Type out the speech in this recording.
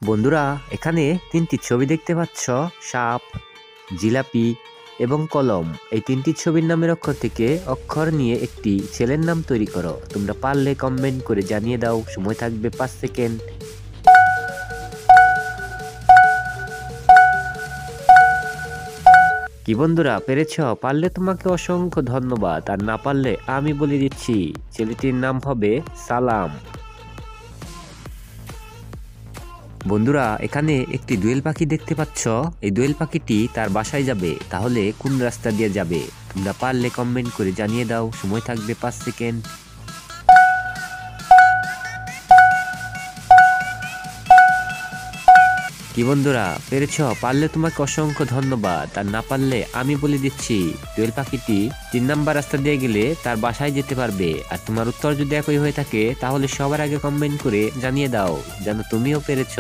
বন্ধুরা, এখানে তিনটি ছবি দেখতে পাচ্ছ, সাপ, জিলাপি এবং কলম। এই তিনটি ছবির নামের অক্ষর থেকে অক্ষর নিয়ে একটি ছেলের নাম তৈরি করো। তোমরা পারলে কমেন্ট করে জানিয়ে দাও। সময় থাকবে 5 সেকেন্ড। কি বন্ধুরা, পেরেছ? পারলে তোমাকে অসংখ্য ধন্যবাদ, আর না পারলে আমি বলে দিচ্ছি, ছেলেটির নাম হবে সালাম। বন্ধুরা, এখানে একটি দোয়েল পাখি দেখতে পাচ্ছ। এই দোয়েল পাখিটি তার বাসায় যাবে, তাহলে কোন রাস্তা দিয়ে যাবে? তোমরা পারলে কমেন্ট করে জানিয়ে দাও। সময় থাকবে 5 সেকেন্ড। কি বন্ধুরা, পেরেছ? পারলে তোমাকে অসংখ্য ধন্যবাদ, আর না পারলে আমি বলে দিচ্ছি, দোয়েল পাখিটি 3 নাম্বার রাস্তা দিয়ে গেলে তার বাসায় যেতে পারবে। আর তোমার উত্তর যদি একই হয়ে থাকে, তাহলে সবার আগে কমেন্ট করে জানিয়ে দাও যেন তুমিও পেরেছ।